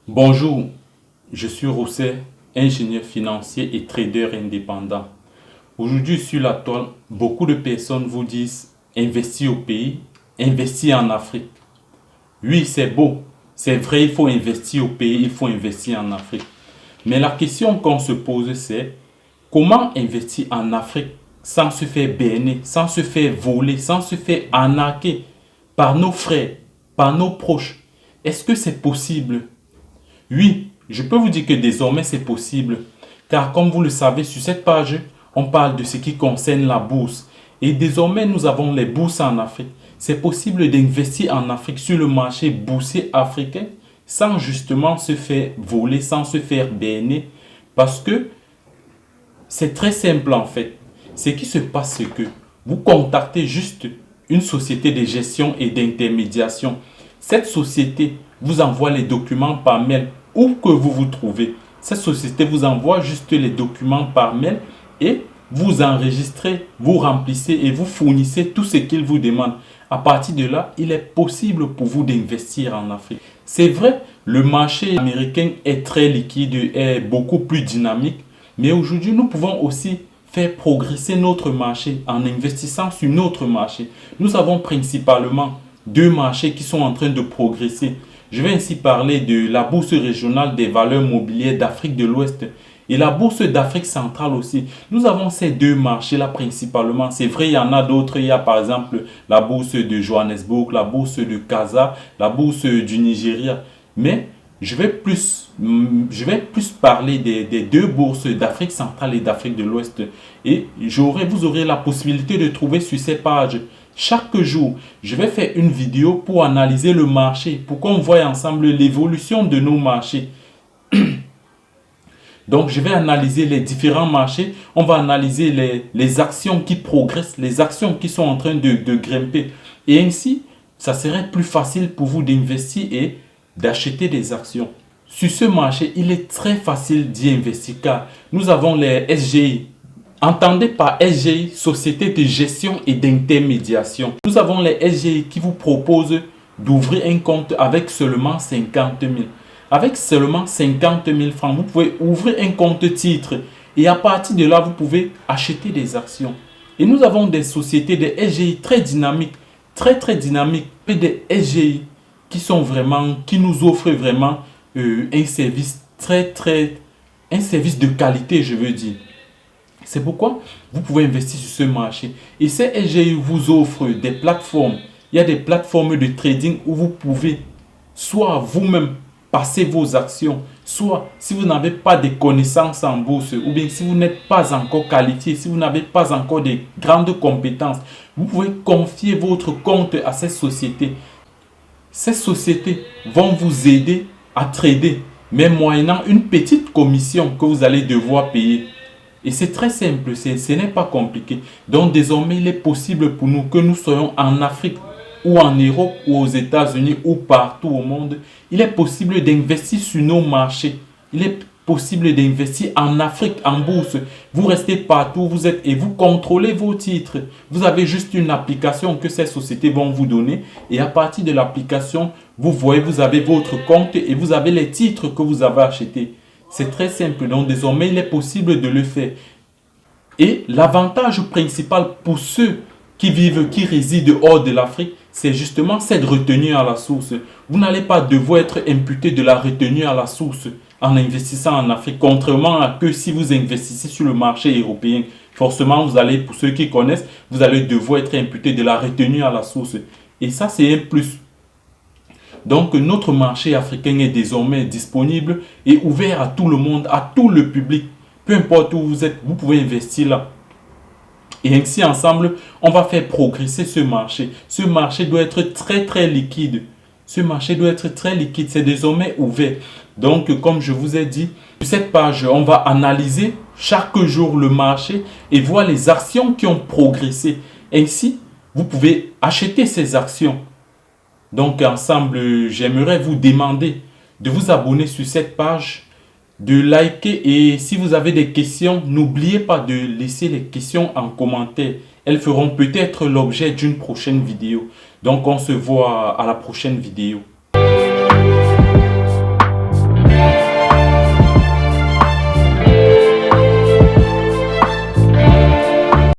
Bonjour, je suis Rousset, ingénieur financier et trader indépendant. Aujourd'hui sur la toile, beaucoup de personnes vous disent investir au pays, investir en Afrique. Oui, c'est beau, c'est vrai, il faut investir au pays, il faut investir en Afrique. Mais la question qu'on se pose, c'est comment investir en Afrique sans se faire berner, sans se faire voler, sans se faire arnaquer par nos frères, par nos proches. Est-ce que c'est possible? Oui, je peux vous dire que désormais c'est possible, car comme vous le savez, sur cette page, on parle de ce qui concerne la bourse. Et désormais, nous avons les bourses en Afrique. C'est possible d'investir en Afrique sur le marché boursier africain sans justement se faire voler, sans se faire berner, parce que c'est très simple en fait. Ce qui se passe, c'est que vous contactez juste une société de gestion et d'intermédiation. Cette société vous envoie les documents par mail où que vous vous trouvez. Cette société vous envoie juste les documents par mail et vous enregistrez, vous remplissez et vous fournissez tout ce qu'il vous demande. À partir de là, il est possible pour vous d'investir en Afrique. C'est vrai, le marché américain est très liquide, est beaucoup plus dynamique. Mais aujourd'hui, nous pouvons aussi faire progresser notre marché en investissant sur notre marché. Nous avons principalement deux marchés qui sont en train de progresser. Je vais ainsi parler de la bourse régionale des valeurs mobilières d'Afrique de l'Ouest et la bourse d'Afrique centrale aussi. Nous avons ces deux marchés-là principalement. C'est vrai, il y en a d'autres. Il y a par exemple la bourse de Johannesburg, la bourse de Casa, la bourse du Nigeria. Mais je vais plus parler des deux bourses d'Afrique centrale et d'Afrique de l'Ouest. Et vous aurez la possibilité de trouver sur ces pages. Chaque jour, je vais faire une vidéo pour analyser le marché, pour qu'on voie ensemble l'évolution de nos marchés. Donc, je vais analyser les différents marchés. On va analyser les actions qui progressent, les actions qui sont en train de grimper. Et ainsi, ça serait plus facile pour vous d'investir et d'acheter des actions. Sur ce marché, il est très facile d'y investir car nous avons les SGI. Entendez par SGI, Société de gestion et d'intermédiation. Nous avons les SGI qui vous proposent d'ouvrir un compte avec seulement 50 000. Avec seulement 50 000 francs, vous pouvez ouvrir un compte titre et à partir de là, vous pouvez acheter des actions. Et nous avons des sociétés de SGI très dynamiques, très dynamiques, et des SGI qui nous offrent vraiment un service un service de qualité, je veux dire. C'est pourquoi vous pouvez investir sur ce marché. Et ces SGI vous offrent des plateformes. Il y a des plateformes de trading où vous pouvez soit vous-même passer vos actions, soit si vous n'avez pas de connaissances en bourse, ou bien si vous n'êtes pas encore qualifié, si vous n'avez pas encore de grandes compétences, vous pouvez confier votre compte à ces sociétés. Ces sociétés vont vous aider à trader, mais moyennant une petite commission que vous allez devoir payer. Et c'est très simple, ce n'est pas compliqué. Donc désormais, il est possible pour nous que nous soyons en Afrique ou en Europe ou aux États-Unis ou partout au monde. Il est possible d'investir sur nos marchés. Il est possible d'investir en Afrique, en bourse. Vous restez partout où vous êtes et vous contrôlez vos titres. Vous avez juste une application que ces sociétés vont vous donner. Et à partir de l'application, vous voyez, vous avez votre compte et vous avez les titres que vous avez achetés. C'est très simple, donc désormais il est possible de le faire. Et l'avantage principal pour ceux qui résident hors de l'Afrique, c'est justement cette retenue à la source. Vous n'allez pas devoir être imputé de la retenue à la source en investissant en Afrique, contrairement à que si vous investissez sur le marché européen. Forcément, pour ceux qui connaissent, vous allez devoir être imputé de la retenue à la source. Et ça, c'est un plus. Donc, notre marché africain est désormais disponible et ouvert à tout le monde, à tout le public. Peu importe où vous êtes, vous pouvez investir là. Et ainsi, ensemble, on va faire progresser ce marché. Ce marché doit être très liquide. Ce marché doit être très liquide. C'est désormais ouvert. Donc, comme je vous ai dit, sur cette page, on va analyser chaque jour le marché et voir les actions qui ont progressé. Ainsi, vous pouvez acheter ces actions. Donc ensemble, j'aimerais vous demander de vous abonner sur cette page, de liker et si vous avez des questions, n'oubliez pas de laisser les questions en commentaire. Elles feront peut-être l'objet d'une prochaine vidéo. Donc on se voit à la prochaine vidéo.